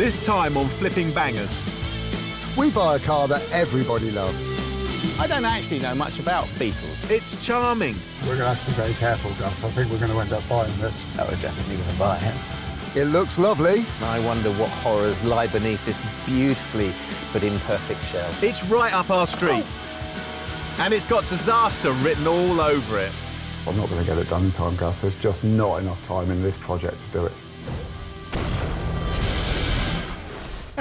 This time on Flipping Bangers. We buy a car that everybody loves. I don't actually know much about Beetles. It's charming. We're going to have to be very careful, Gus. I think we're going to end up buying this. Oh, we're definitely going to buy it. It looks lovely. I wonder what horrors lie beneath this beautifully but imperfect shell. It's right up our street. And it's got disaster written all over it. I'm not going to get it done in time, Gus. There's just not enough time in this project to do it.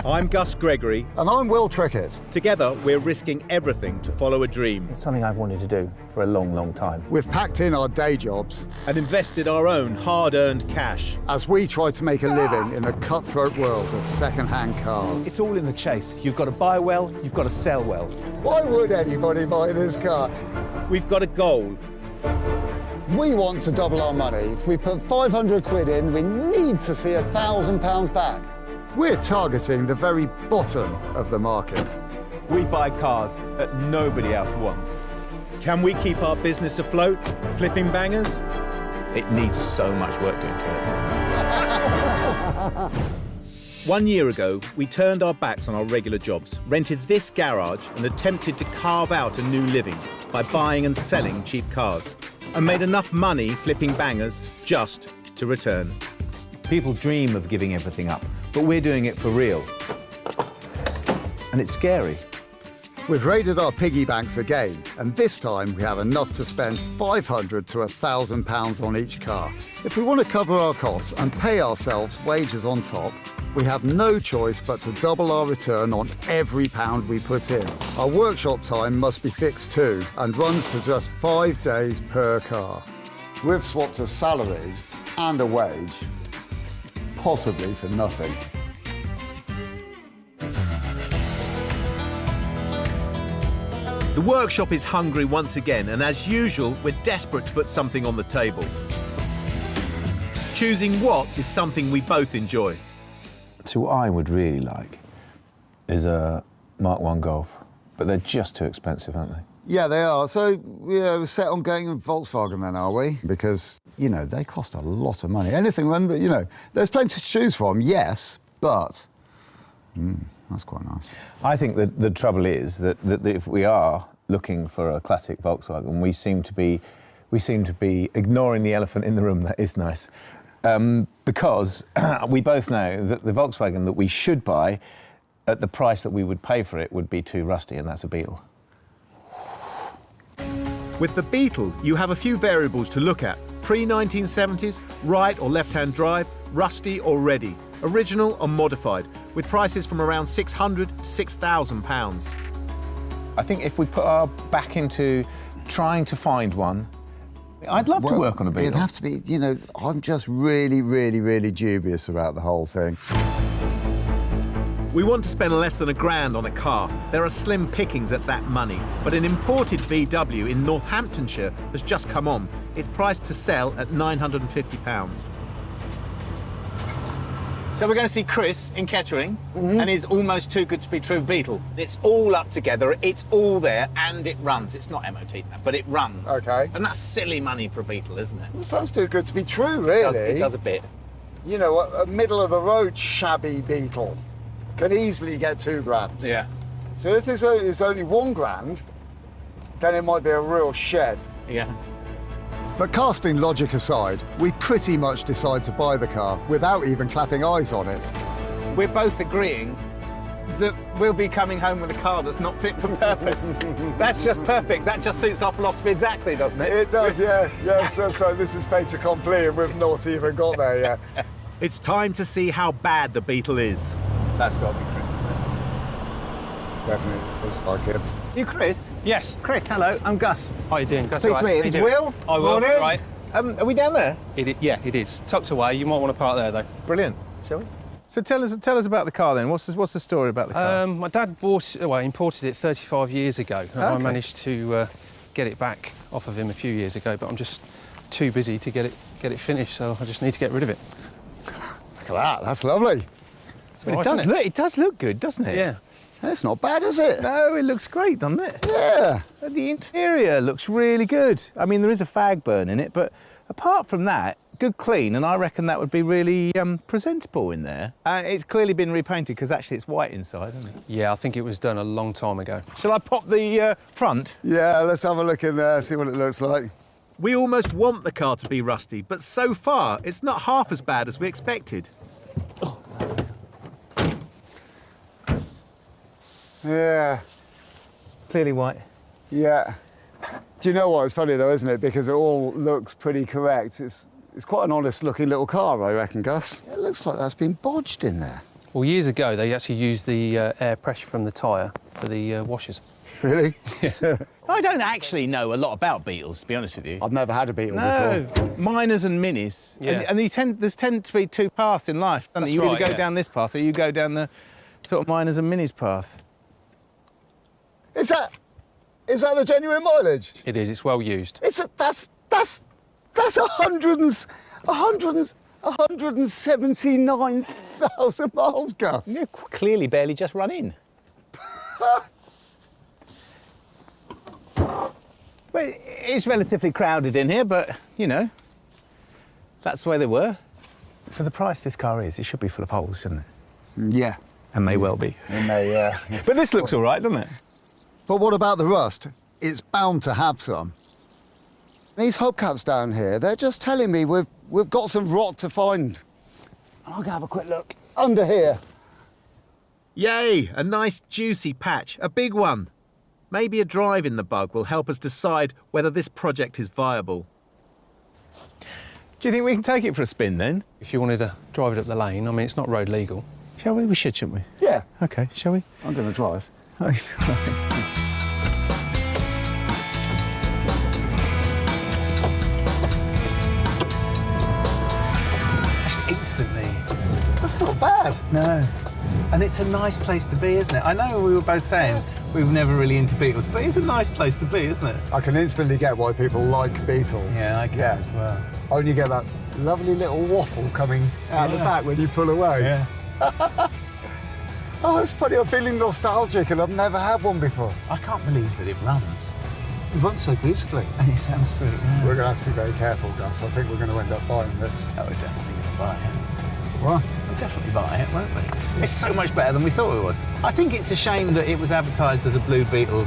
I'm Gus Gregory. And I'm Will Trickett. Together, we're risking everything to follow a dream. It's something I've wanted to do for a long, long time. We've packed in our day jobs And invested our own hard-earned cash. as we try to make a living in the cutthroat world of second-hand cars. It's all in the chase. You've got to buy well, you've got to sell well. Why would anybody buy this car? We've got a goal. We want to double our money. If we put 500 quid in, we need to see £1,000 back. We're targeting the very bottom of the market. We buy cars that nobody else wants. Can we keep our business afloat, Flipping Bangers? It needs so much work doing to it. 1 year ago, we turned our backs on our regular jobs, rented this garage and attempted to carve out a new living by buying and selling cheap cars, and made enough money flipping bangers just to return. People dream of giving everything up, but we're doing it for real. And it's scary. We've raided our piggy banks again, and this time we have enough to spend £500 to £1,000 on each car. If we want to cover our costs and pay ourselves wages on top, we have no choice but to double our return on every pound we put in. Our workshop time must be fixed too, and runs to just 5 days per car. We've swapped a salary and a wage, possibly for nothing. The workshop is hungry once again, and as usual, we're desperate to put something on the table. Choosing what is something we both enjoy. So what I would really like is a Mark I Golf, but they're just too expensive, aren't they? Yeah, they are. So we're set on going with Volkswagen then, are we? Because, you know, they cost a lot of money. Anything, you know, there's plenty to choose from, yes, but that's quite nice. I think that the trouble is that if we are looking for a classic Volkswagen, we seem to be ignoring the elephant in the room. That is nice. Because we both know that the Volkswagen that we should buy at the price that we would pay for it would be too rusty, and that's a Beetle. With the Beetle, you have a few variables to look at. Pre-1970s, right or left-hand drive, rusty or ready, original or modified, with prices from around £600 to £6,000. I think if we put our back into trying to find one, I'd love to work on a Beetle. It'd have to be, you know, I'm just really, really, really dubious about the whole thing. We want to spend less than £1,000 on a car. There are slim pickings at that money, but an imported VW in Northamptonshire has just come on. It's priced to sell at £950. So we're going to see Chris in Kettering and his almost too good to be true Beetle. It's all up together, it's all there, and it runs. It's not MOT, but it runs. OK. And that's silly money for a Beetle, isn't it? It sounds too good to be true, really. It does a bit. You know, a middle-of-the-road shabby Beetle can easily get £2,000. Yeah. So if there's only £1,000, then it might be a real shed. Yeah. But casting logic aside, we pretty much decide to buy the car without even clapping eyes on it. We're both agreeing that we'll be coming home with a car that's not fit for purpose. That's just perfect. That just suits our philosophy exactly, doesn't it? It does, yeah. So this is fait accompli, and we've not even got there yet. It's time to see how bad the Beetle is. That's got to be Chris, isn't it? Definitely looks like it. You Chris? Yes. Chris, hello, I'm Gus. How you doing, Gus? Please All meet. How This you is doing? Will. I will. Morning. Right. Are we down there? Yeah, it is. Tucked away. You might want to park there, though. Brilliant. Shall we? So tell us about the car then. What's the story about the car? My dad imported it 35 years ago, and I managed to get it back off of him a few years ago, but I'm just too busy to get it finished, so I just need to get rid of it. Look at that, that's lovely. Well, it does look good, doesn't it? Yeah. That's not bad, is it? No, it looks great, doesn't it? Yeah. The interior looks really good. I mean, there is a fag burn in it, but apart from that, good clean, and I reckon that would be really presentable in there. It's clearly been repainted because actually it's white inside, isn't it? Yeah, I think it was done a long time ago. Shall I pop the front? Yeah, let's have a look in there, see what it looks like. We almost want the car to be rusty, but so far it's not half as bad as we expected. Yeah, Clearly white. yeah. Do you know what? It's funny though, isn't it? Because it all looks pretty correct. It's quite an honest looking little car, I reckon, Gus. It looks like that's been bodged in there. Well, years ago, they actually used the air pressure from the tyre for the washers. Really? I don't actually know a lot about Beetles, to be honest with you. I've never had a Beetle No, before. minors and minis. Yeah. And there's tend to be two paths in life, don't That's there? You either right, go yeah. down this path or you go down the sort of minors and minis path. Is that the genuine mileage? It is. It's well used. That's 179,000 miles, Gus. You're clearly barely just run in. Well, it's relatively crowded in here, but, you know, that's the way they were. For the price this car is, it should be full of holes, shouldn't it? Yeah. And may well be. Yeah. But this looks all right, doesn't it? But what about the rust? It's bound to have some. These hubcaps down here, they're just telling me we've got some rot to find. I'm going to have a quick look under here. Yay, a nice juicy patch, a big one. Maybe a drive in the bug will help us decide whether this project is viable. Do you think we can take it for a spin then? If you wanted to drive it up the lane, I mean, it's not road legal. Shall we? We should, shouldn't we? Yeah, OK, shall we? I'm going to drive. Instantly. That's not bad. No. And it's a nice place to be, isn't it? I know we were both saying we were never really into Beetles, but it's a nice place to be, isn't it? I can instantly get why people like Beetles. Yeah, I can as well. Only get that lovely little waffle coming out the back when you pull away. Yeah. Oh, it's funny, I'm feeling nostalgic and I've never had one before. I can't believe that it runs. It runs so beautifully. And it sounds sweet. Yeah. We're going to have to be very careful, Gus. I think we're going to end up buying this. Oh, we're definitely going to buy it. What? We'll definitely buy it, won't we? It's so much better than we thought it was. I think it's a shame that it was advertised as a blue Beetle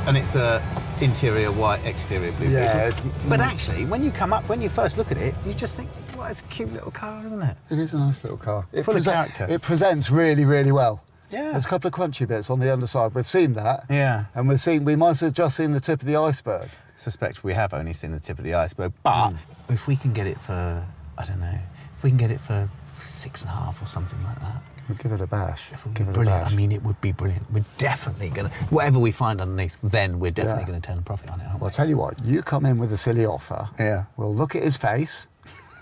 and it's a interior white, exterior blue Yeah, Beetle. But actually, when you come up, when you first look at it, you just think, well, it's a cute little car, isn't it? It is a nice little car. Full of character. It presents really, really well. Yeah. There's a couple of crunchy bits on the underside. We've seen that. Yeah. And we might have just seen the tip of the iceberg. Suspect we have only seen the tip of the iceberg, but if we can get it for, I don't know, if we can get it for 6.5 or something like that. We'll give it a bash. It would be brilliant. I mean, it would be brilliant. We're definitely going to, whatever we find underneath, then we're definitely going to turn a profit on it, aren't we? Well, I'll tell you what, you come in with a silly offer. Yeah. We'll look at his face,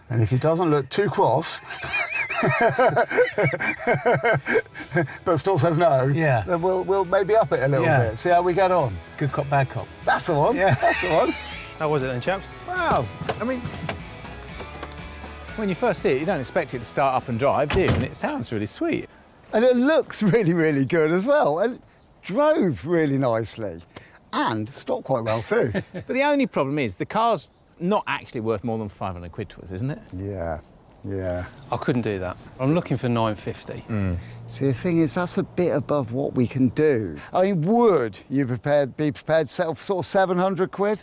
and if he doesn't look too cross, but still says no, Yeah. then we'll maybe up it a little Yeah. bit. See how we get on. Good cop, bad cop. That's the one. Yeah. That's the one. How was it then, chaps? Wow. I mean, when you first see it, you don't expect it to start up and drive, do you? And it sounds really sweet. And it looks really, really good as well. And it drove really nicely. And stopped quite well too. But the only problem is the car's not actually worth more than 500 quid to us, isn't it? Yeah. Yeah. I couldn't do that. I'm looking for 950. See, the thing is, that's a bit above what we can do. I mean, would you be prepared to settle for sort of 700 quid?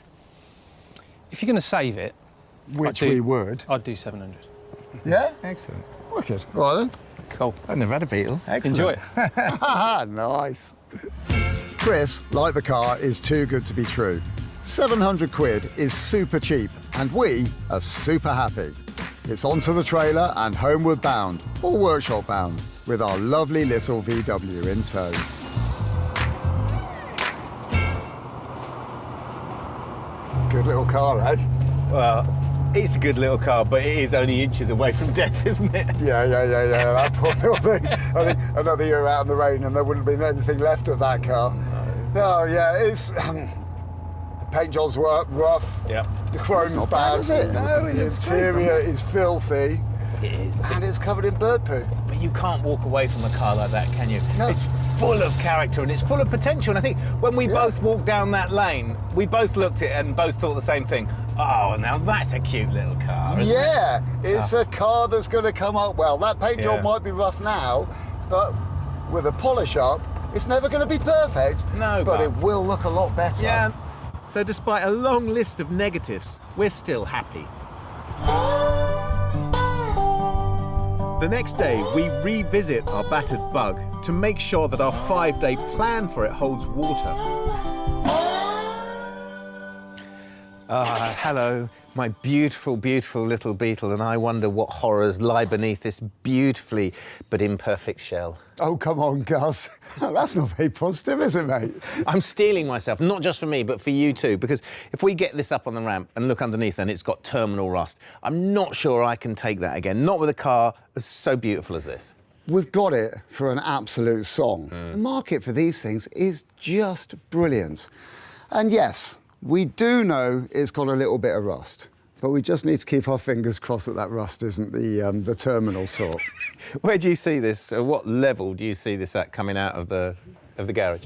If you're going to save it, Which I'd do- we would. I'd do 700. Yeah? Excellent. Wicked. Right then. Cool. I've never had a Beetle. Excellent. Enjoy it. Haha, nice. Chris, like the car, is too good to be true. 700 quid is super cheap, and we are super happy. It's onto the trailer and homeward bound, or workshop bound, with our lovely little VW in tow. Good little car, eh? Well, it's a good little car, but it is only inches away from death, isn't it? Yeah, that poor little thing. I think another year out in the rain and there wouldn't have been anything left of that car. No, yeah, it's... the paint jobs were rough. Yeah. The chrome's not bad. bad, is it? No, it the looks great, interior is filthy. It is. And it's covered in bird poo. But you can't walk away from a car like that, can you? No. It's full of character and it's full of potential. And I think when we both walked down that lane, we both looked at it and both thought the same thing. Oh, now that's a cute little car, isn't it? Yeah, it's a car that's going to come up well. That paint job Yeah. might be rough now, but with a polish up, it's never going to be perfect. No, but but- it will look a lot better. Yeah. So despite a long list of negatives, we're still happy. The next day, we revisit our battered Bug to make sure that our 5-day plan for it holds water. Hello, my beautiful, beautiful little Beetle, and I wonder what horrors lie beneath this beautifully but imperfect shell. Oh, come on, Gus. That's not very positive, is it, mate? I'm steeling myself, not just for me, but for you too, because if we get this up on the ramp and look underneath and it's got terminal rust, I'm not sure I can take that again, not with a car as so beautiful as this. We've got it for an absolute song. The market for these things is just brilliant. And yes, we do know it's got a little bit of rust, but we just need to keep our fingers crossed that that rust isn't the terminal sort. Where do you see this, or what level do you see this at coming out of the garage?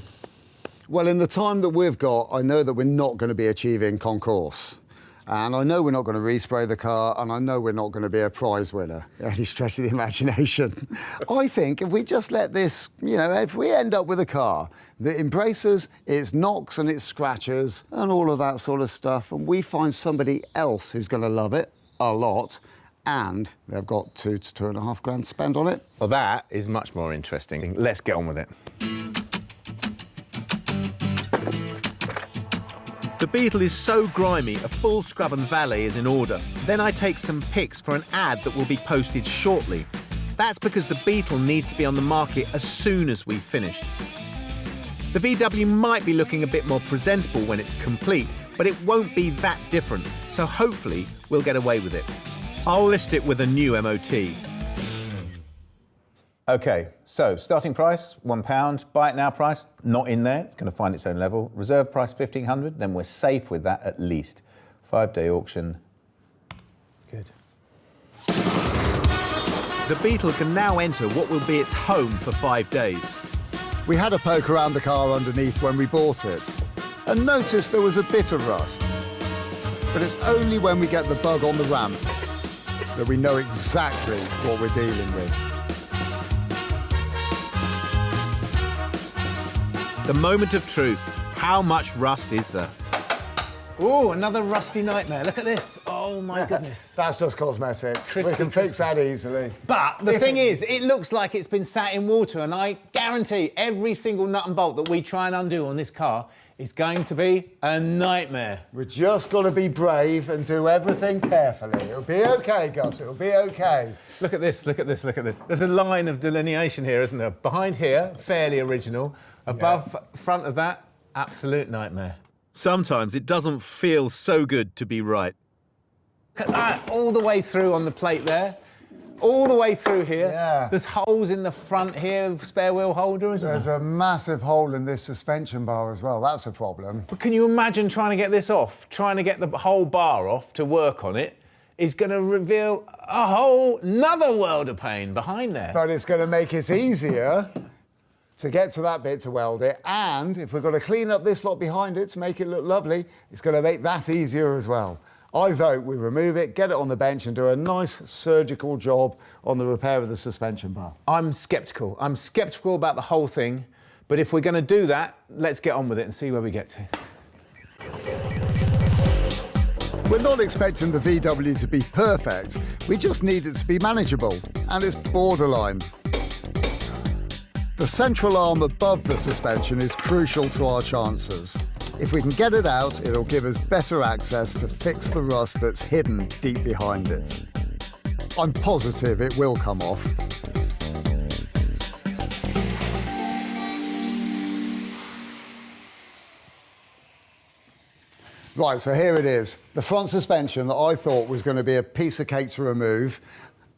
Well, in the time that we've got, I know that we're not going to be achieving concourse. And I know we're not going to respray the car, and I know we're not going to be a prize winner, any stretch of the imagination. I think if we just let this, you know, if we end up with a car that embraces its knocks and its scratches and all of that sort of stuff, and we find somebody else who's going to love it a lot, and they've got £2,000 to £2,500 to spend on it. Well, that is much more interesting. Let's get on with it. The Beetle is so grimy, a full scrub and valet is in order. Then I take some pics for an ad that will be posted shortly. That's because the Beetle needs to be on the market as soon as we've finished. The VW might be looking a bit more presentable when it's complete, but it won't be that different, so hopefully we'll get away with it. I'll list it with a new MOT. OK, so starting price, £1. Buy it now price, not in there. It's going to find its own level. Reserve price, £1,500. Then we're safe with that at least. 5-day auction. Good. The Beetle can now enter what will be its home for 5 days. We had a poke around the car underneath when we bought it and noticed there was a bit of rust. But it's only when we get the Bug on the ramp that we know exactly what we're dealing with. The moment of truth. How much rust is there? Oh, another rusty nightmare. Look at this. Oh, my goodness. That's just cosmetic. Crispy, we can fix that easily. But the thing is, it looks like it's been sat in water, and I guarantee every single nut and bolt that we try and undo on this car is going to be a nightmare. We've just got to be brave and do everything carefully. It'll be OK, Gus, it'll be OK. Look at this, look at this, look at this. There's a line of delineation here, isn't there? Behind here, fairly original. Above, front of that, absolute nightmare. Sometimes it doesn't feel so good to be right. Look at that, all the way through on the plate there. All the way through here. Yeah. There's holes in the front here, spare wheel holder, isn't There's there? a massive hole in this suspension bar as well. That's a problem. But can you imagine trying to get this off? Trying to get the whole bar off to work on it is going to reveal a whole another world of pain behind there. But it's going to make it easier to get to that bit to weld it. And if we've got to clean up this lot behind it to make it look lovely, it's going to make that easier as well. I vote we remove it, get it on the bench and do a nice surgical job on the repair of the suspension bar. I'm sceptical. I'm sceptical about the whole thing. But if we're going to do that, let's get on with it and see where we get to. We're not expecting the VW to be perfect. We just need it to be manageable. And it's borderline. The central arm above the suspension is crucial to our chances. If we can get it out, it'll give us better access to fix the rust that's hidden deep behind it. I'm positive it will come off. Right, so here it is. The front suspension that I thought was going to be a piece of cake to remove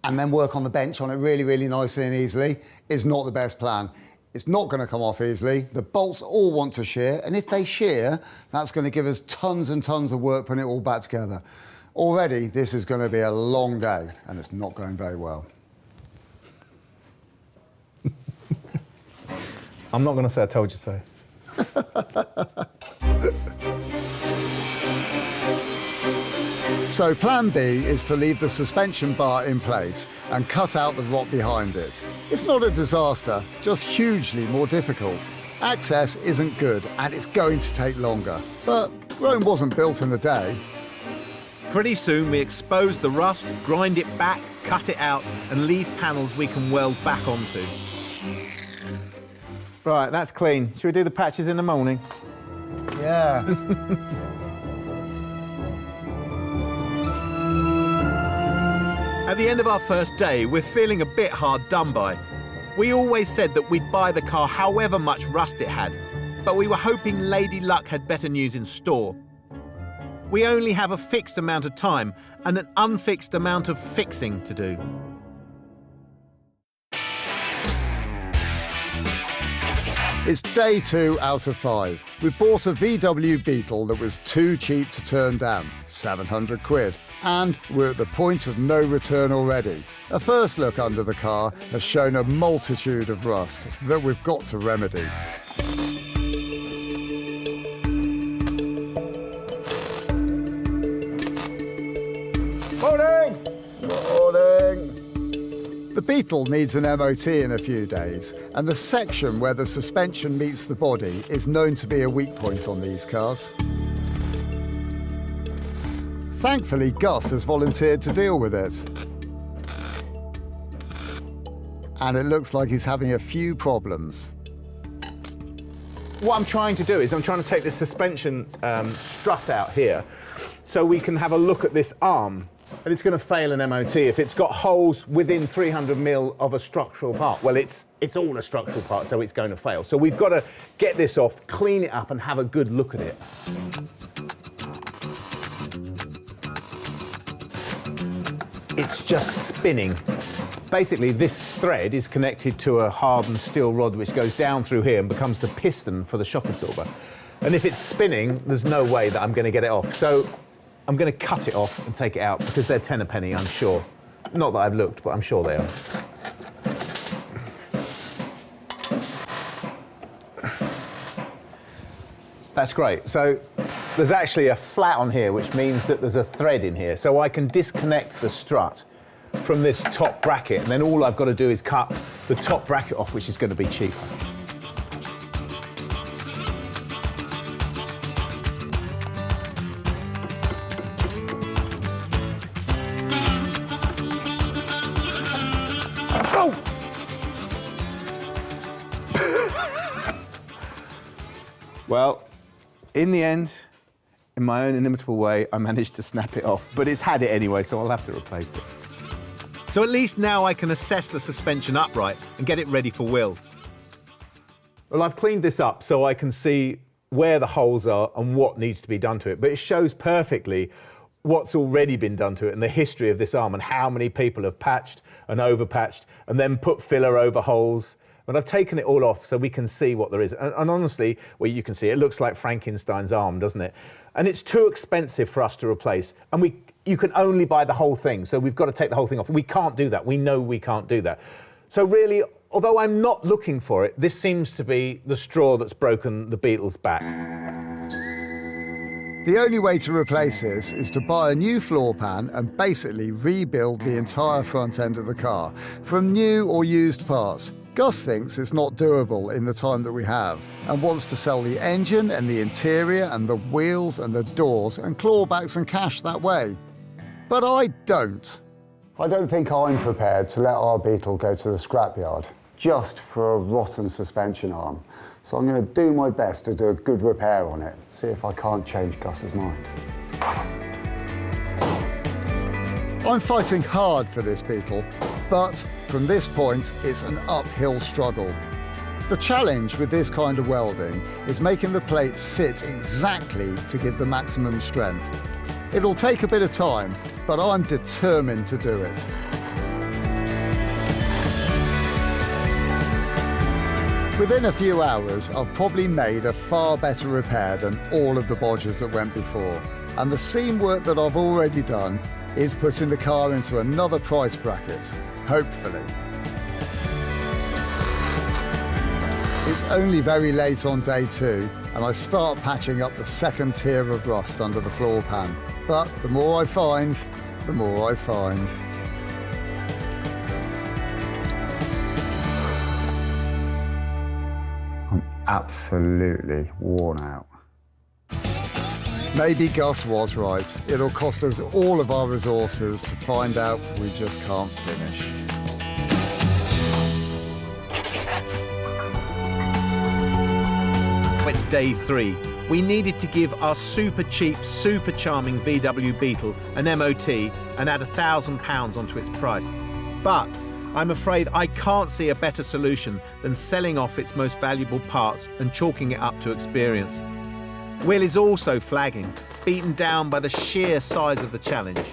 and then work on the bench on it really, really nicely and easily is not the best plan. It's not going to come off easily. The bolts all want to shear, and if they shear, that's going to give us tons and tons of work putting it all back together. Already, this is going to be a long day, and it's not going very well. I'm not going to say I told you so. So plan B is to leave the suspension bar in place and cut out the rot behind it. It's not a disaster, just hugely more difficult. Access isn't good and it's going to take longer. But Rome wasn't built in a day. Pretty soon we expose the rust, grind it back, cut it out and leave panels we can weld back onto. Right, that's clean. Should we do the patches in the morning? Yeah. At the end of our first day, we're feeling a bit hard done by. We always said that we'd buy the car however much rust it had, but we were hoping Lady Luck had better news in store. We only have a fixed amount of time and an unfixed amount of fixing to do. It's day 2 out of 5. We bought a VW Beetle that was too cheap to turn down, 700 quid. And we're at the point of no return already. A first look under the car has shown a multitude of rust that we've got to remedy. Morning! Morning! The Beetle needs an MOT in a few days, and the section where the suspension meets the body is known to be a weak point on these cars. Thankfully, Gus has volunteered to deal with it. And it looks like he's having a few problems. What I'm trying to do is I'm trying to take this suspension strut out here so we can have a look at this arm. And it's going to fail an MOT if it's got holes within 300 mil of a structural part. Well, it's all a structural part, so it's going to fail. So we've got to get this off, clean it up and have a good look at it. It's just spinning. Basically, this thread is connected to a hardened steel rod which goes down through here and becomes the piston for the shock absorber. And if it's spinning, there's no way that I'm going to get it off. So I'm going to cut it off and take it out because they're 10 a penny, I'm sure. Not that I've looked, but I'm sure they are. That's great. So there's actually a flat on here, which means that there's a thread in here. So I can disconnect the strut from this top bracket, and then all I've got to do is cut the top bracket off, which is going to be cheaper. Well, in the end, in my own inimitable way, I managed to snap it off, but it's had it anyway, so I'll have to replace it. So at least now I can assess the suspension upright and get it ready for Will. Well, I've cleaned this up so I can see where the holes are and what needs to be done to it, but it shows perfectly what's already been done to it and the history of this arm and how many people have patched and overpatched and then put filler over holes. But I've taken it all off so we can see what there is. And honestly, well, you can see it looks like Frankenstein's arm, doesn't it? And it's too expensive for us to replace. And you can only buy the whole thing, so we've got to take the whole thing off. We can't do that. We know we can't do that. So really, although I'm not looking for it, this seems to be the straw that's broken the Beetle's back. The only way to replace this is to buy a new floor pan and basically rebuild the entire front end of the car from new or used parts. Gus thinks it's not doable in the time that we have and wants to sell the engine and the interior and the wheels and the doors and claw back some cash that way. But I don't. I don't think I'm prepared to let our Beetle go to the scrapyard just for a rotten suspension arm. So I'm going to do my best to do a good repair on it, see if I can't change Gus's mind. I'm fighting hard for this Beetle, but from this point, it's an uphill struggle. The challenge with this kind of welding is making the plates sit exactly to give the maximum strength. It'll take a bit of time, but I'm determined to do it. Within a few hours, I've probably made a far better repair than all of the bodges that went before. And the seam work that I've already done is putting the car into another price bracket, hopefully. It's only very late on day 2, and I start patching up the second tier of rust under the floor pan. But the more I find, the more I find. I'm absolutely worn out. Maybe Gus was right. It'll cost us all of our resources to find out we just can't finish. It's day 3. We needed to give our super cheap, super charming VW Beetle an MOT and add £1,000 onto its price. But I'm afraid I can't see a better solution than selling off its most valuable parts and chalking it up to experience. Will is also flagging, beaten down by the sheer size of the challenge.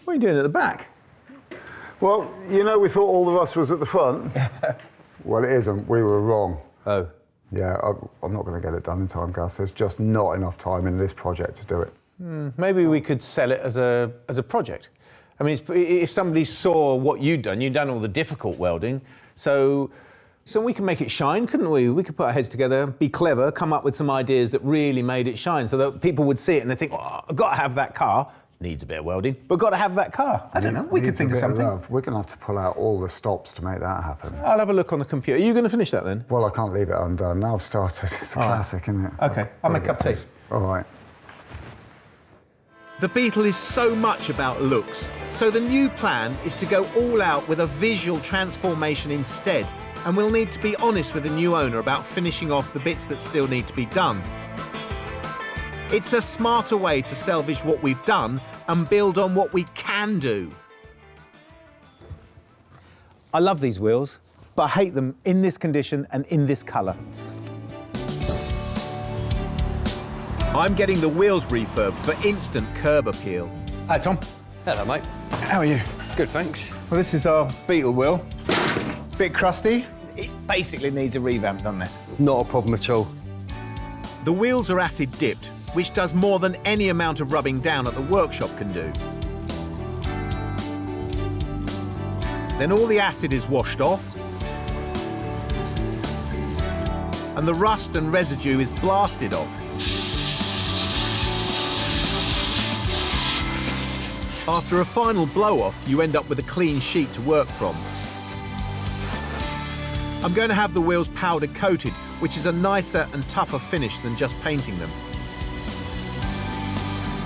What are you doing at the back? Well, you know, we thought all the rust was at the front. Well, it isn't. We were wrong. Oh. Yeah, I'm not going to get it done in time, Gus. There's just not enough time in this project to do it. Maybe we could sell it as a project. I mean, if somebody saw what you'd done all the difficult welding, so we can make it shine, couldn't we? We could put our heads together, be clever, come up with some ideas that really made it shine so that people would see it and they think, oh, I've got to have that car. Needs a bit of welding, but got to have that car. I don't know, we could think of something. We're going to have to pull out all the stops to make that happen. I'll have a look on the computer. Are you going to finish that then? Well, I can't leave it undone. Now I've started. It's a classic, isn't it? OK, I'll make a cup of tea. All right. The Beetle is so much about looks, so the new plan is to go all out with a visual transformation instead, and we'll need to be honest with the new owner about finishing off the bits that still need to be done. It's a smarter way to salvage what we've done and build on what we can do. I love these wheels, but I hate them in this condition and in this colour. I'm getting the wheels refurbed for instant curb appeal. Hi, Tom. Hello, mate. How are you? Good, thanks. Well, this is our Beetle wheel. Bit crusty. It basically needs a revamp, doesn't it? Not a problem at all. The wheels are acid dipped, which does more than any amount of rubbing down at the workshop can do. Then all the acid is washed off, and the rust and residue is blasted off. After a final blow-off, you end up with a clean sheet to work from. I'm going to have the wheels powder coated, which is a nicer and tougher finish than just painting them.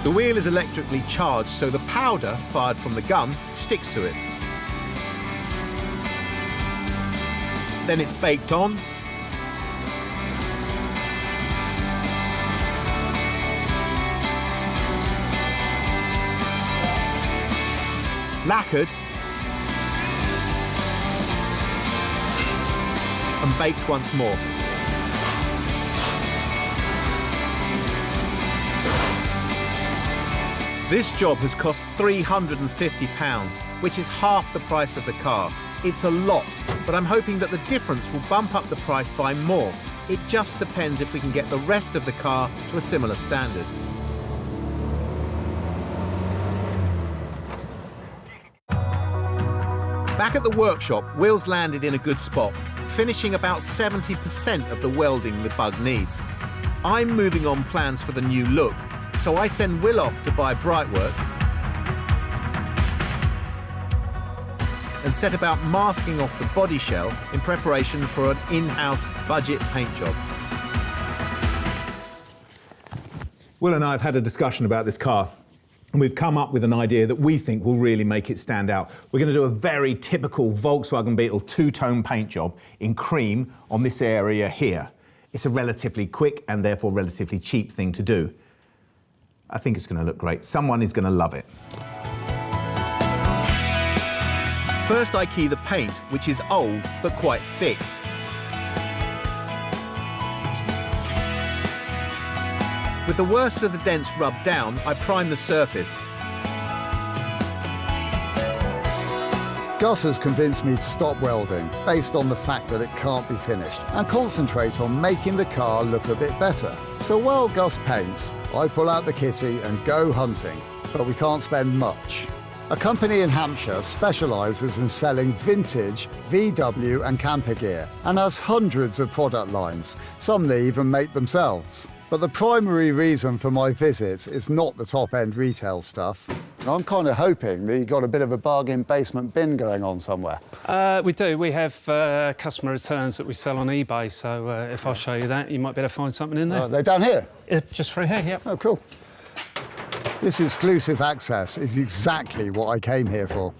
The wheel is electrically charged, so the powder fired from the gun sticks to it. Then it's baked on, lacquered, and baked once more. This job has cost £350, which is half the price of the car. It's a lot, but I'm hoping that the difference will bump up the price by more. It just depends if we can get the rest of the car to a similar standard. Back at the workshop, Will's landed in a good spot, finishing about 70% of the welding the bug needs. I'm moving on plans for the new look, so I send Will off to buy Brightwork and set about masking off the body shell in preparation for an in-house budget paint job. Will and I have had a discussion about this car, and we've come up with an idea that we think will really make it stand out. We're going to do a very typical Volkswagen Beetle two-tone paint job in cream on this area here. It's a relatively quick and therefore relatively cheap thing to do. I think it's going to look great. Someone is going to love it. First I key the paint, which is old but quite thick. With the worst of the dents rubbed down, I prime the surface. Gus has convinced me to stop welding based on the fact that it can't be finished and concentrate on making the car look a bit better. So while Gus paints, I pull out the kitty and go hunting, but we can't spend much. A company in Hampshire specialises in selling vintage VW and camper gear and has hundreds of product lines. Some they even make themselves. But the primary reason for my visit is not the top-end retail stuff. I'm kind of hoping that you've got a bit of a bargain basement bin going on somewhere. We do. We have customer returns that we sell on eBay, so if I show you that, you might be able to find something in there. They're down here? Just through here, yep. Oh, cool. This exclusive access is exactly what I came here for.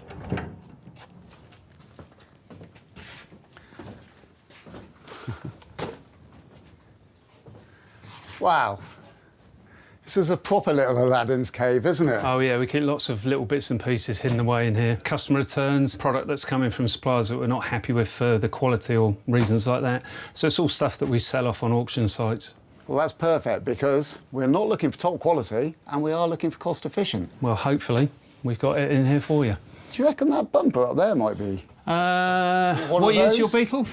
Wow. This is a proper little Aladdin's cave, isn't it? Oh, yeah, we keep lots of little bits and pieces hidden away in here. Customer returns, product that's coming from suppliers that we're not happy with for the quality or reasons like that. So it's all stuff that we sell off on auction sites. Well, that's perfect, because we're not looking for top quality and we are looking for cost efficient. Well, hopefully, we've got it in here for you. Do you reckon that bumper up there might be? What year's your Beetle?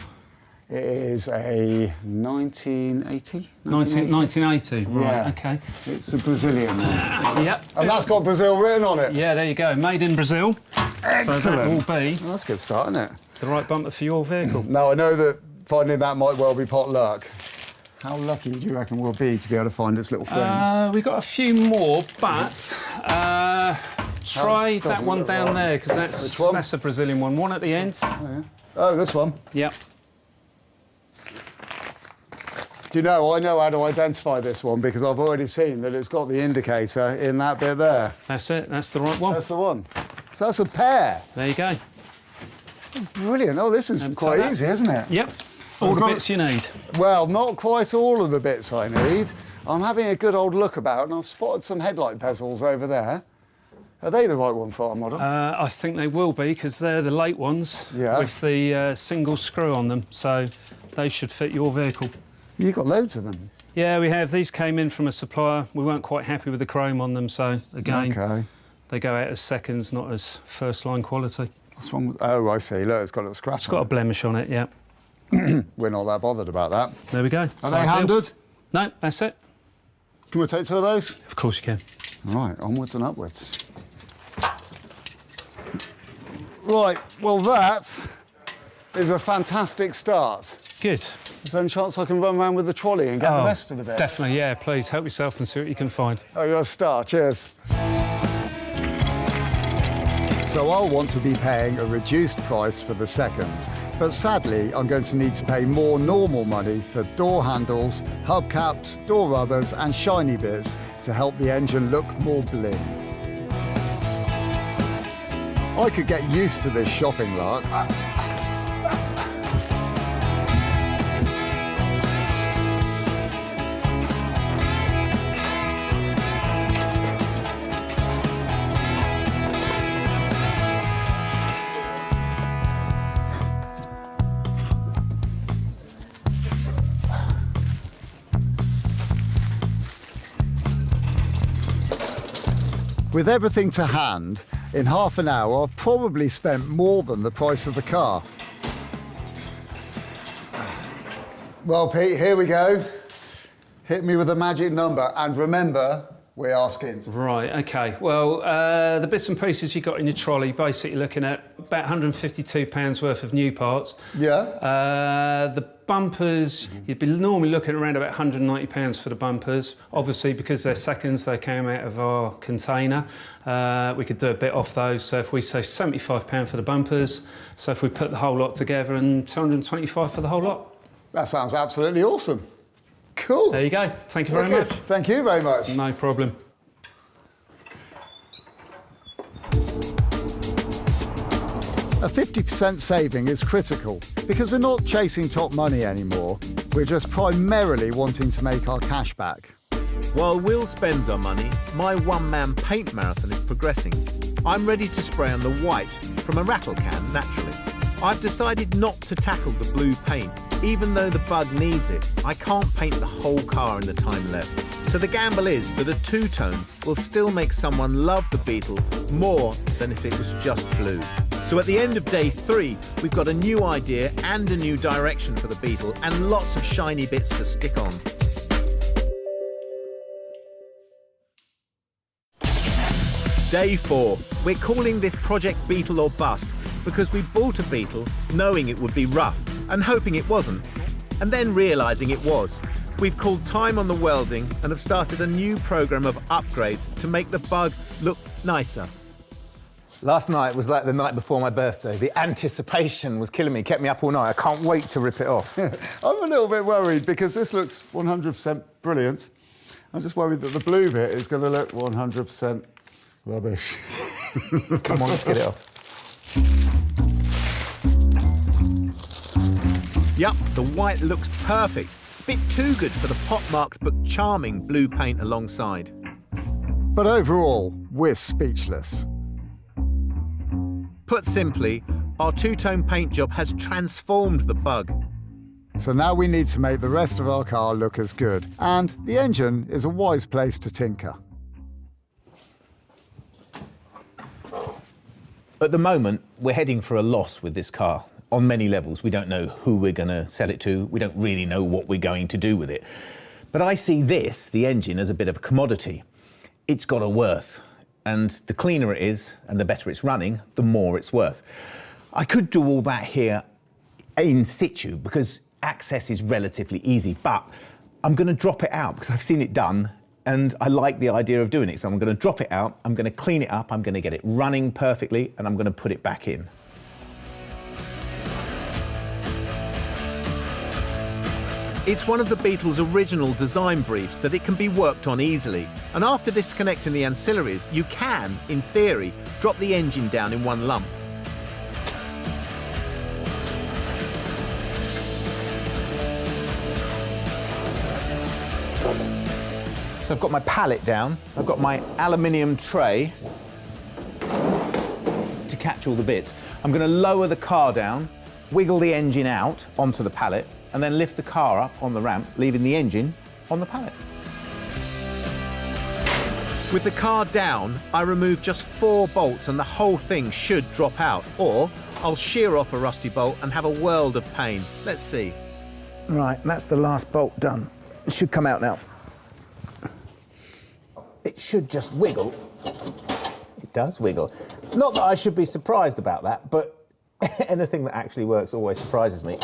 It is a 1980? 1980, right, Yeah. OK. It's a Brazilian one. Yep. And that's got Brazil written on it. Yeah, there you go. Made in Brazil. Excellent. So that will be Well, that's a good start, isn't it? the right bumper for your vehicle. Now, I know that finding that might well be pot luck. How lucky do you reckon we'll be to be able to find this little frame? We've got a few more, but try that doesn't one look down right. there, because Which one? that's a Brazilian one. One at the end. Oh, this one. Yep. Do you know, I know how to identify this one because I've already seen that it's got the indicator in that bit there. That's it. That's the right one. That's the one. So that's a pair. There you go. Brilliant. Oh, this is Never quite tell that. easy, isn't it? Yep. All I've the got- bits you need. Well, not quite all of the bits I need. I'm having a good old look about and I've spotted some headlight bezels over there. Are they the right one for our model? I think they will be, because they're the late ones Yeah. with the single screw on them, so they should fit your vehicle. You've got loads of them. Yeah, we have. These came in from a supplier. We weren't quite happy with the chrome on them, so again, Okay. they go out as seconds, not as first-line quality. What's wrong with... Oh, I see. Look, it's got a little scratch It's got a on blemish on it, yeah. it. We're not that bothered about that. There we go. Are Side they deal. handed? No, that's it. Can we take two of those? Of course you can. Right, onwards and upwards. Right, well that is a fantastic start. Good. Is there any chance I can run around with the trolley and get the rest of the bits? Definitely, yeah. Please help yourself and see what you can find. Oh, you're a star. Cheers. So I'll want to be paying a reduced price for the seconds, but sadly I'm going to need to pay more normal money for door handles, hubcaps, door rubbers and shiny bits to help the engine look more bling. I could get used to this shopping lark. With everything to hand, in half an hour I've probably spent more than the price of the car. Well, Pete, here we go. Hit me with a magic number, and remember, we are skins. Right, OK. Well, the bits and pieces you got in your trolley, basically looking at about £152 worth of new parts. Yeah? The bumpers, you'd be normally looking at around about £190 for the bumpers. Obviously, because they're seconds, they came out of our container. We could do a bit off those. So if we say £75 for the bumpers, so if we put the whole lot together, and £225 for the whole lot. That sounds absolutely awesome. Cool. There you go. Thank you very Wicked. much. Thank you very much. No problem. A 50% saving is critical because we're not chasing top money anymore. We're just primarily wanting to make our cash back. While Will spends our money, my one-man paint marathon is progressing. I'm ready to spray on the white from a rattle can, naturally. I've decided not to tackle the blue paint, even though the bug needs it. I can't paint the whole car in the time left. So the gamble is that a two-tone will still make someone love the Beetle more than if it was just blue. So at the end of day 3, we've got a new idea and a new direction for the Beetle and lots of shiny bits to stick on. Day 4. We're calling this Project Beetle or Bust because we bought a Beetle knowing it would be rough and hoping it wasn't, and then realising it was. We've called time on the welding and have started a new programme of upgrades to make the Bug look nicer. Last night was like the night before my birthday. The anticipation was killing me, kept me up all night. I can't wait to rip it off. I'm a little bit worried because this looks 100% brilliant. I'm just worried that the blue bit is going to look 100% rubbish. Come on, let's get it off. Yup, the white looks perfect. Bit too good for the pot-marked but charming blue paint alongside. But overall, we're speechless. Put simply, our two-tone paint job has transformed the Bug. So now we need to make the rest of our car look as good. And the engine is a wise place to tinker. At the moment, we're heading for a loss with this car on many levels. We don't know who we're going to sell it to. We don't really know what we're going to do with it. But I see this, the engine, as a bit of a commodity. It's got a worth. And the cleaner it is and the better it's running, the more it's worth. I could do all that here in situ because access is relatively easy, but I'm going to drop it out because I've seen it done and I like the idea of doing it. So I'm going to drop it out, I'm going to clean it up, I'm going to get it running perfectly, and I'm going to put it back in. It's one of the Beetle's original design briefs that it can be worked on easily. And after disconnecting the ancillaries, you can, in theory, drop the engine down in one lump. So I've got my pallet down, I've got my aluminium tray to catch all the bits. I'm going to lower the car down, wiggle the engine out onto the pallet, and then lift the car up on the ramp, leaving the engine on the pallet. With the car down, I remove just 4 bolts and the whole thing should drop out. Or I'll shear off a rusty bolt and have a world of pain. Let's see. Right, that's the last bolt done. It should come out now. It should just wiggle. It does wiggle. Not that I should be surprised about that, but anything that actually works always surprises me.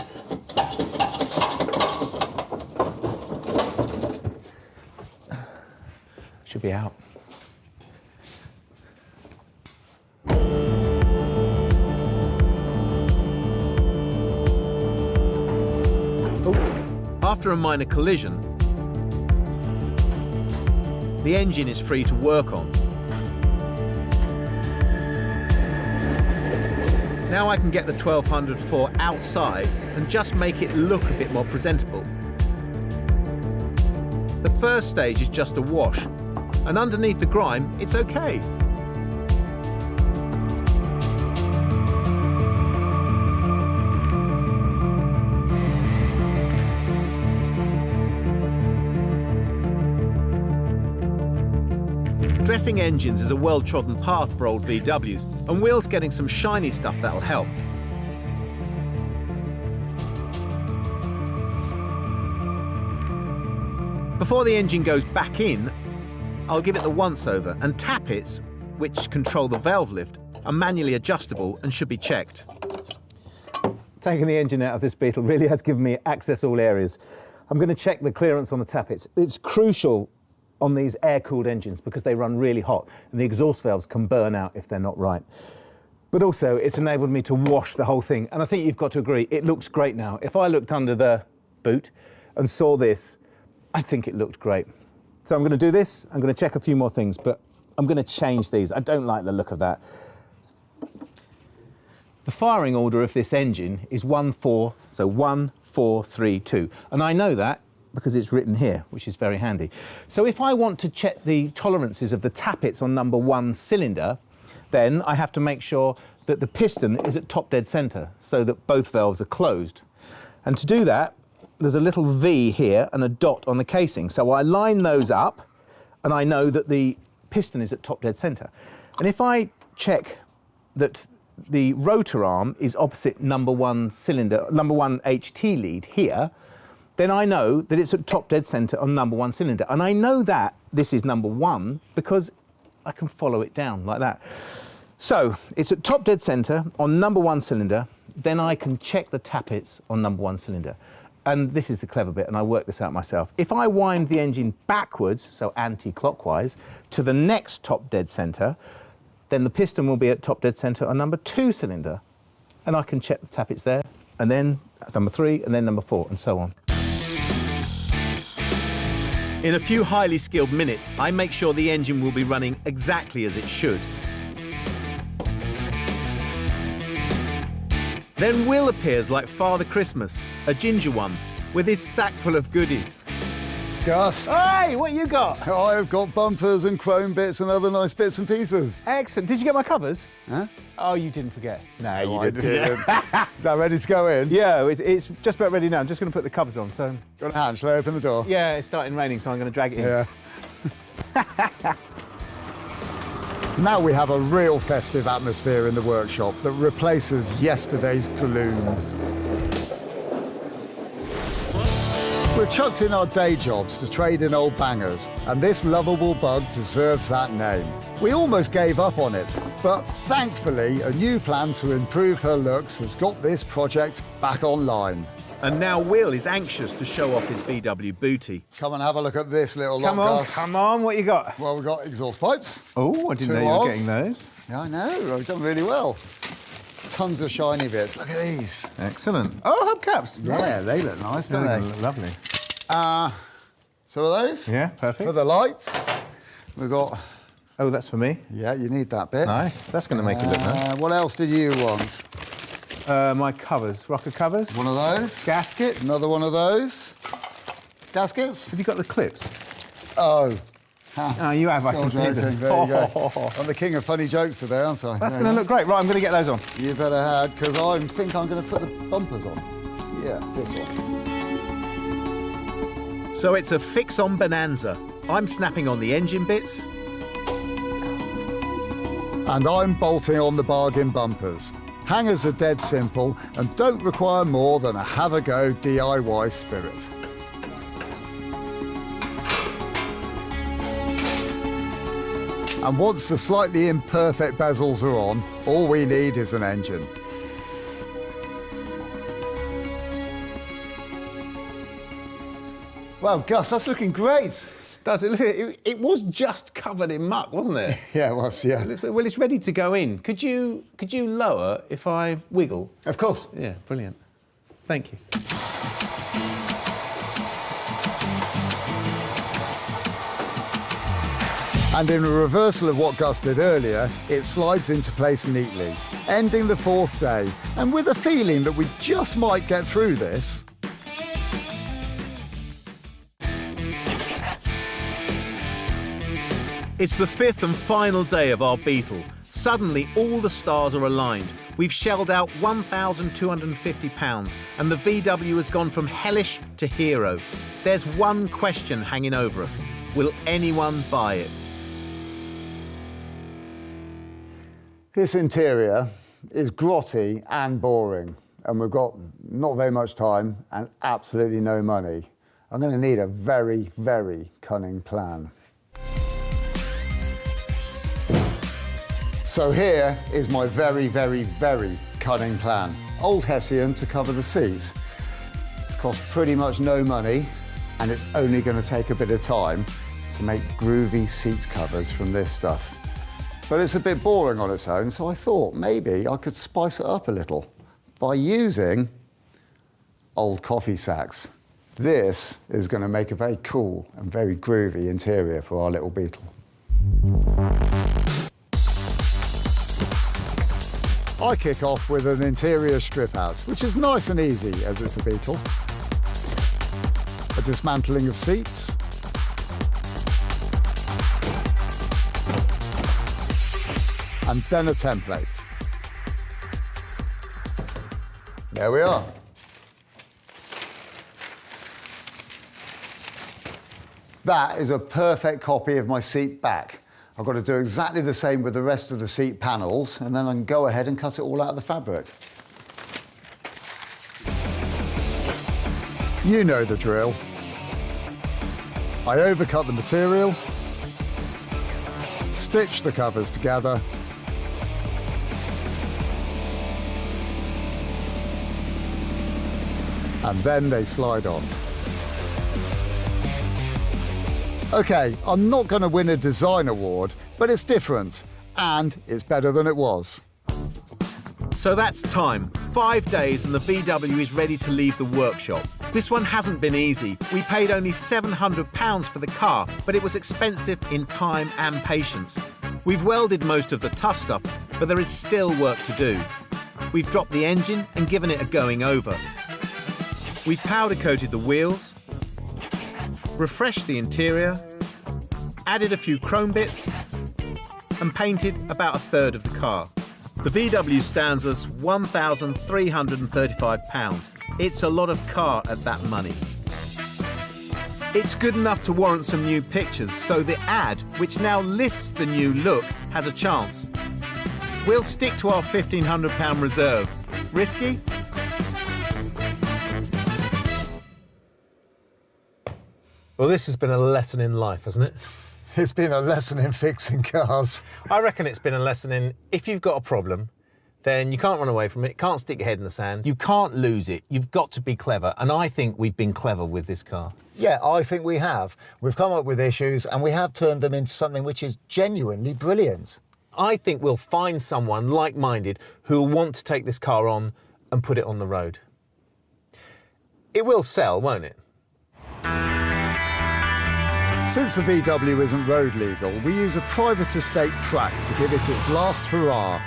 Should be out. After a minor collision, the engine is free to work on. Now I can get the 1204 outside and just make it look a bit more presentable. The first stage is just a wash, and underneath the grime, it's okay. Dressing engines is a well-trodden path for old VWs, and Will's getting some shiny stuff that'll help. Before the engine goes back in, I'll give it the once-over, and tappets, which control the valve lift, are manually adjustable and should be checked. Taking the engine out of this Beetle really has given me access all areas. I'm going to check the clearance on the tappets. It's crucial on these air-cooled engines because they run really hot and the exhaust valves can burn out if they're not right. But also, it's enabled me to wash the whole thing, and I think you've got to agree, it looks great now. If I looked under the boot and saw this, I think it looked great. So I'm going to do this, I'm going to check a few more things, but I'm going to change these. I don't like the look of that. The firing order of this engine is 1-4, so 1-4-3-2. And I know that because it's written here, which is very handy. So if I want to check the tolerances of the tappets on number 1 cylinder, then I have to make sure that the piston is at top dead center so that both valves are closed. And to do that, there's a little V here and a dot on the casing. So I line those up and I know that the piston is at top dead center. And if I check that the rotor arm is opposite number 1 cylinder, number 1 HT lead here, then I know that it's at top dead center on number 1 cylinder. And I know that this is number 1 because I can follow it down like that. So it's at top dead center on number 1 cylinder, then I can check the tappets on number 1 cylinder. and this is the clever bit, and I worked this out myself. If I wind the engine backwards, so anti-clockwise, to the next top dead centre, then the piston will be at top dead centre on number 2 cylinder. And I can check the tappets there, and then number 3, and then number 4, and so on. In a few highly skilled minutes, I make sure the engine will be running exactly as it should. Then Will appears like Father Christmas, a ginger one, with his sack full of goodies. Gus, Hey, what you got? I've got bumpers and chrome bits and other nice bits and pieces. Excellent. Did you get my covers? Huh? Oh, you didn't forget. No, Oh, you I didn't. didn't. Is that ready to go in? Yeah, it's just about ready now. I'm just going to put the covers on. So, Do you want a hand? Shall I open the door? yeah, it's starting raining, so I'm going to drag it in. Yeah. Now we have a real festive atmosphere in the workshop that replaces yesterday's gloom. We've chucked in our day jobs to trade in old bangers, and this lovable bug deserves that name. We almost gave up on it, but thankfully a new plan to improve her looks has got this project back online. And now Will is anxious to show off his VW booty. Come and have a look at this little lot, Come on, Gus. come on, what you got? Well, we've got exhaust pipes. Oh, I didn't Two know you were of. getting those. Yeah, I know, I've done really well. Tons of shiny bits. Look at these. Excellent. Oh, hubcaps. Yeah, they look nice, don't they? Lovely. So are those? Yeah, perfect. For the lights, we've got... Oh, that's for me. Yeah, you need that bit. Nice. That's going to make it look nice. What else did you want? My covers, rocker covers. One of those. Gaskets. Another one of those. Gaskets? Have you got the clips? Oh. Oh, you have. I Still can see joking. them. There you go. I'm the king of funny jokes today, aren't I? That's There going you to look great. Right, I'm going to get those on. go. You better had, because I think I'm going to put the bumpers on. Yeah, this one. So it's a fix-on bonanza. I'm snapping on the engine bits. And I'm bolting on the bargain bumpers. Hangers are dead simple and don't require more than a have-a-go DIY spirit. And once the slightly imperfect bezels are on, all we need is an engine. Well, Gus, that's looking great. Does it? It was just covered in muck, wasn't it? Yeah, it was, yeah. Well, it's ready to go in. Could you lower if I wiggle? Of course. Yeah, brilliant. Thank you. And in a reversal of what Gus did earlier, it slides into place neatly, ending the 4th day, and with a feeling that we just might get through this. It's the 5th and final day of our Beetle. Suddenly, all the stars are aligned. We've shelled out £1,250 and the VW has gone from hellish to hero. There's one question hanging over us. Will anyone buy it? This interior is grotty and boring, and we've got not very much time and absolutely no money. I'm going to need a very, very cunning plan. So here is my very, very, very cunning plan. Old Hessian to cover the seats. It's cost pretty much no money, and it's only going to take a bit of time to make groovy seat covers from this stuff. But it's a bit boring on its own, so I thought maybe I could spice it up a little by using old coffee sacks. This is going to make a very cool and very groovy interior for our little Beetle. I kick off with an interior strip out, which is nice and easy as it's a Beetle. A dismantling of seats. And then a template. There we are. That is a perfect copy of my seat back. I've got to do exactly the same with the rest of the seat panels, and then I can go ahead and cut it all out of the fabric. You know the drill. I overcut the material, stitch the covers together, and then they slide on. OK, I'm not going to win a design award, but it's different, and it's better than it was. So that's time. 5 days and the VW is ready to leave the workshop. This one hasn't been easy. We paid only £700 for the car, but it was expensive in time and patience. We've welded most of the tough stuff, but there is still work to do. We've dropped the engine and given it a going over. We've powder coated the wheels, refreshed the interior, added a few chrome bits, and painted about a third of the car. The VW stands us £1,335. It's a lot of car at that money. It's good enough to warrant some new pictures, so the ad, which now lists the new look, has a chance. We'll stick to our £1,500 reserve. Risky? Well, this has been a lesson in life, hasn't it? It's been a lesson in fixing cars. I reckon it's been a lesson in, if you've got a problem, then you can't run away from it, can't stick your head in the sand, you can't lose it, you've got to be clever. And I think we've been clever with this car. Yeah, I think we have. We've come up with issues and we have turned them into something which is genuinely brilliant. I think we'll find someone like-minded who'll want to take this car on and put it on the road. It will sell, won't it? Since the VW isn't road legal, we use a private estate track to give it its last hurrah.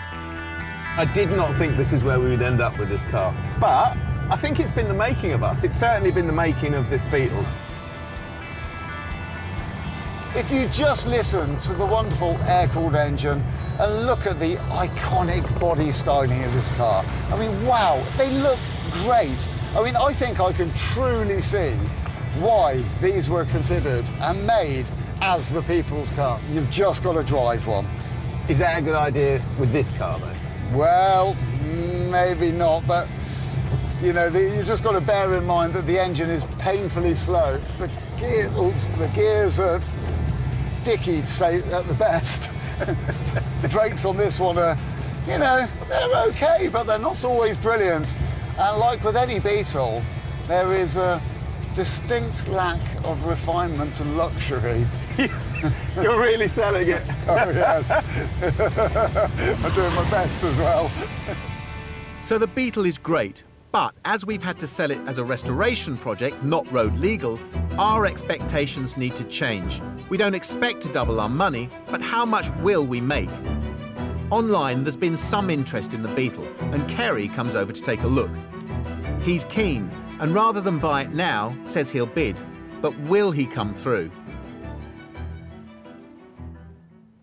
I did not think this is where we would end up with this car, but I think it's been the making of us. It's certainly been the making of this Beetle. If you just listen to the wonderful air-cooled engine and look at the iconic body styling of this car, I mean, wow, they look great. I mean, I think I can truly see why these were considered and made as the people's car. You've just got to drive one. Is that a good idea with this car, though? Well, maybe not, but you know, you just got to bear in mind that the engine is painfully slow. The gears are dicky, to say at the best. The brakes on this one are, you know, they're okay, but they're not always brilliant. And like with any Beetle, there is a distinct lack of refinement and luxury. You're really selling it. Oh, yes. I'm doing my best as well. So the Beetle is great, but as we've had to sell it as a restoration project, not road legal, our expectations need to change. We don't expect to double our money, but how much will we make? Online, there's been some interest in the Beetle, and Kerry comes over to take a look. He's keen, and rather than buy it now, says he'll bid. But will he come through?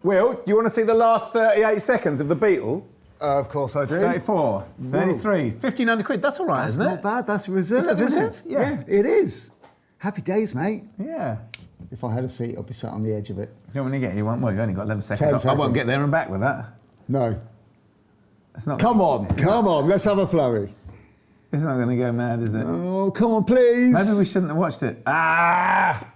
Will, do you want to see the last 38 seconds of the Beetle? Of course I do. 34, 33, 1,500 quid. That's all right, That's isn't not it? bad. That's reserve, Is that isn't reserve? it? Yeah. It is. Happy days, mate. Yeah. If I had a seat, I'd be sat on the edge of it. You don't want to get you one. Well, you only got 11 10 seconds. I won't seconds. get there and back with that. No. It's not. Come on, let's have a flurry. It's not going to go mad, is it? Oh, come on, please. Maybe we shouldn't have watched it. Ah!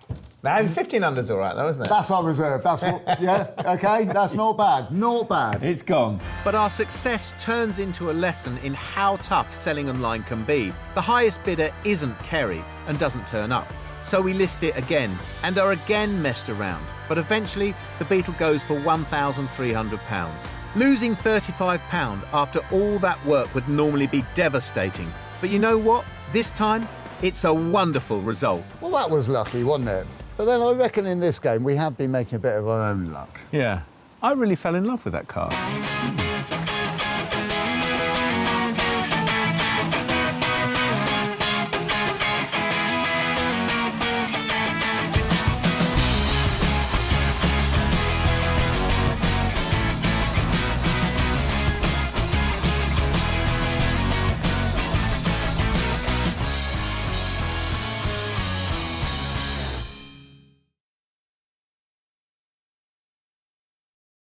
No, 1,500's all right, though, isn't it? That's our reserve. That's what, yeah, okay, that's not bad. Not bad. It's gone. But our success turns into a lesson in how tough selling online can be. The highest bidder isn't Kerry and doesn't turn up. So we list it again and are again messed around. But eventually, the Beetle goes for £1,300. Losing £35 after all that work would normally be devastating. But you know what? This time, it's a wonderful result. Well, that was lucky, wasn't it? But then I reckon in this game we have been making a bit of our own luck. Yeah. I really fell in love with that car.